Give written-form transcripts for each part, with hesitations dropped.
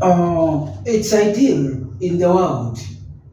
It's ideal in the world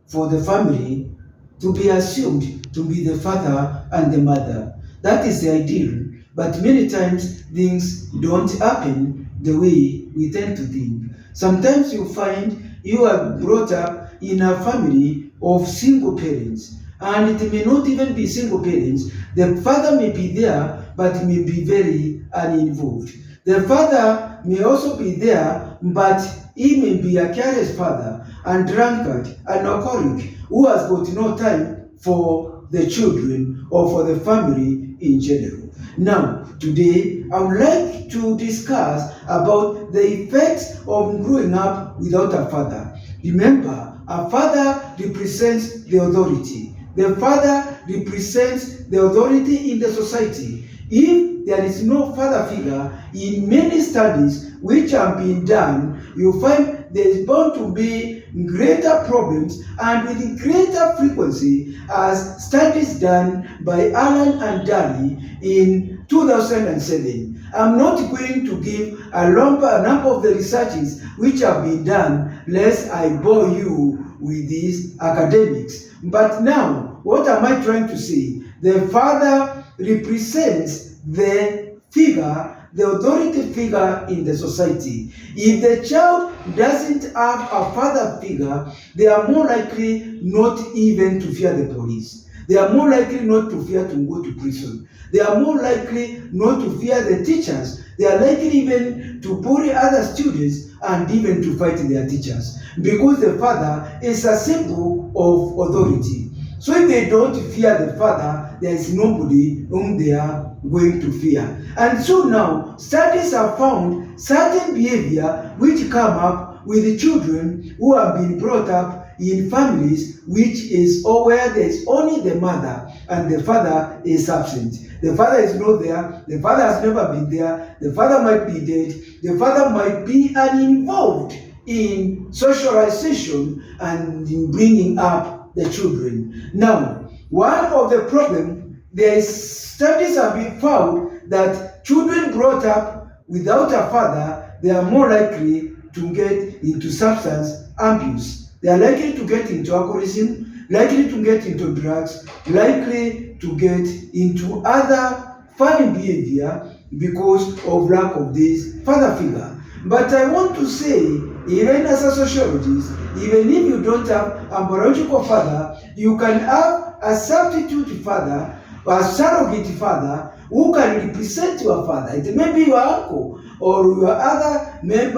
for the family to be assumed to be the father and the mother. That is the ideal. But many times things don't happen the way we tend to think. Sometimes you find you are brought up in a family of single parents, and it may not even be single parents. The father may be there, but may be very uninvolved. The father may also be there, but he may be a careless father, and drunkard, and alcoholic, who has got no time for the children or for the family in general. Now, today, I would like to discuss about the effects of growing up without a father. Remember, a father represents the authority. The father represents the authority in the society. If there is no father figure, in many studies which have been done, you find there is bound to be greater problems and with greater frequency, as studies done by Allen and Daly in 2007. I'm not going to give a number of the researches which have been done, lest I bore you with these academics. But now, what am I trying to say? The father represents the figure, the authority figure in the society. If the child doesn't have a father figure, they are more likely not even to fear the police. They are more likely not to fear to go to prison. They are more likely not to fear the teachers. They are likely even to bully other students and even to fight their teachers, because the father is a symbol of authority. So if they don't fear the father, there is nobody whom they are going to fear. And so now, studies have found certain behavior which come up with the children who have been brought up in families which is or where there is only the mother and the father is absent. The father is not there, the father has never been there, the father might be dead, the father might be uninvolved in socialization and in bringing up the children. Now, one of the problems, there is studies have been found that children brought up without a father, they are more likely to get into substance abuse. They are likely to get into alcoholism, likely to get into drugs, likely to get into other funny behavior because of lack of this father figure. But I want to say, even as a sociologist, even if you don't have a biological father, you can have a substitute father, a surrogate father, who can represent your father. It may be your uncle or your other men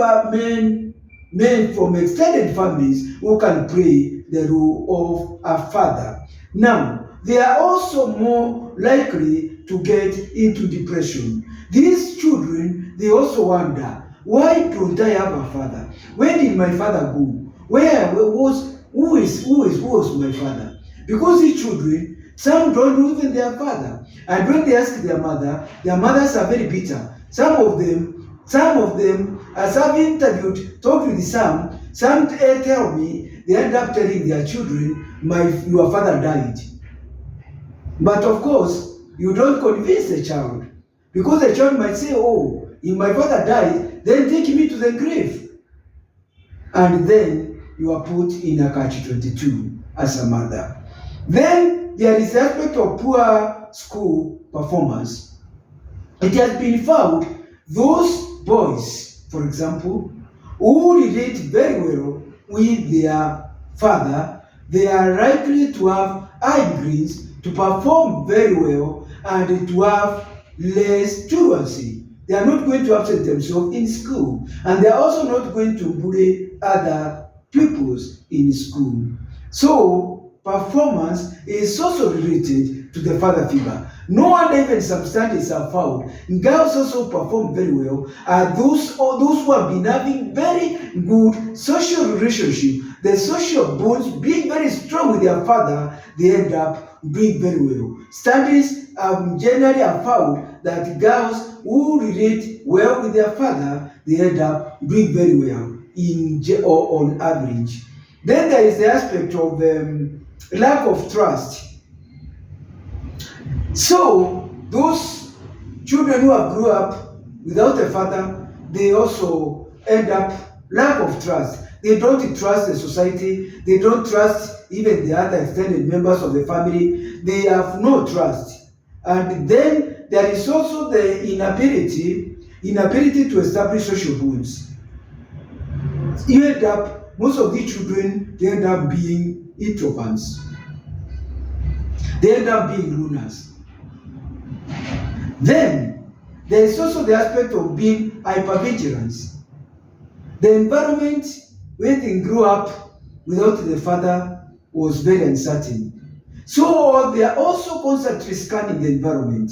from extended families who can play the role of a father. Now, they are also more likely to get into depression. These children, they also wonder, why don't I have a father? Where did my father go? Who was my father? Because these children, some don't know even their father. And when they ask their mothers are very bitter. Some of them, as I've interviewed, talked with some tell me, they end up telling their children, your father died. But of course, you don't convince the child. Because the child might say, oh, if my father died, then take me to the grave. And then you are put in a catch-22 as a mother. Then there is the aspect of poor school performance. It has been found those boys, for example, who relate very well with their father, they are likely to have high grades, to perform very well, and to have less truancy. They are not going to absent themselves in school, and they are also not going to bully other pupils in school. So, performance is also related to the father figure. No wonder even some studies have found girls also perform very well. Those who have been having very good social relationship, the social bonds being very strong with their father, they end up doing very well. Studies generally have found that girls who relate well with their father, they end up doing very well or on average. Then there is the aspect of lack of trust. So, those children who have grew up without a father, they also end up lack of trust. They don't trust the society. They don't trust even the other extended members of the family. They have no trust. And then there is also the inability to establish social bonds. Most of these children, they end up being introverts. They end up being loners. Then, there is also the aspect of being hypervigilance. The environment where they grew up without the father was very uncertain. So they are also constantly scanning the environment.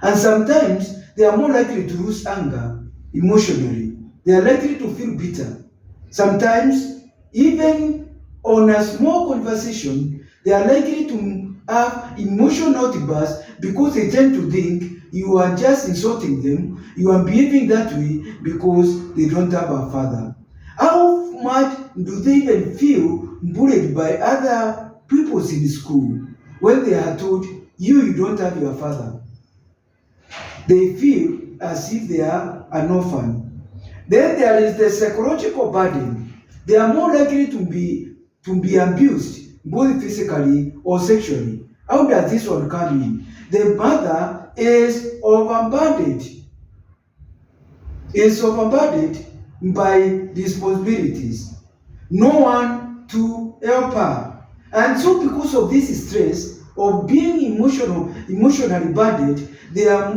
And sometimes they are more likely to lose anger emotionally. They are likely to feel bitter. Sometimes, even on a small conversation, they are likely to have emotional outbursts because they tend to think you are just insulting them, you are behaving that way because they don't have a father. How much do they even feel bullied by other pupils in school when they are told you don't have your father? They feel as if they are an orphan. Then there is the psychological burden. They are more likely to be abused, both physically or sexually. How does this one come in? The mother is overburdened. By responsibilities. No one to help her. And so because of this stress of being emotionally burdened,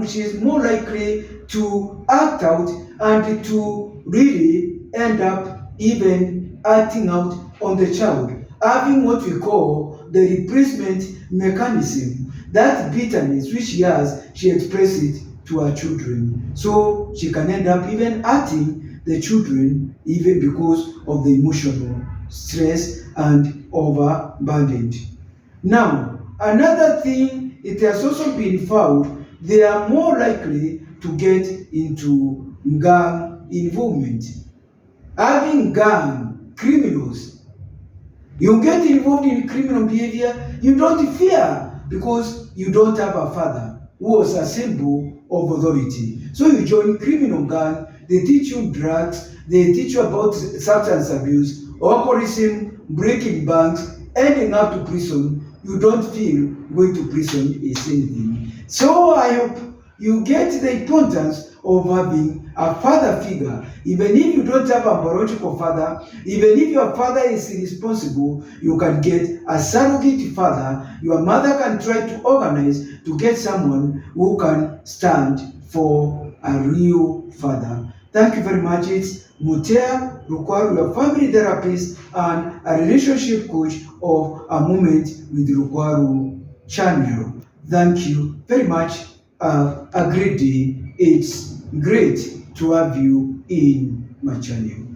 she is more likely to act out and to really end up even acting out on the child, having what we call the replacement mechanism. That bitterness which she has, she expresses it to her children. So she can end up even hurting the children even because of the emotional stress and overburdened. Now, another thing, it has also been found, they are more likely to get into gang involvement. Having gang criminals, you get involved in criminal behavior, you don't fear because you don't have a father who was a symbol of authority. So you join criminal gang, they teach you drugs, they teach you about substance abuse, alcoholism, breaking banks, ending up to prison. You don't feel going to prison is anything. So I hope you get the importance of having a father figure. Even if you don't have a biological father, even if your father is irresponsible, you can get a surrogate father. Your mother can try to organize to get someone who can stand for a real father. Thank you very much. It's Mutea Rukwaru, your family therapist and a relationship coach of A Moment with Rukwaru channel. Thank you very much. A great day. It's great to have you in my channel.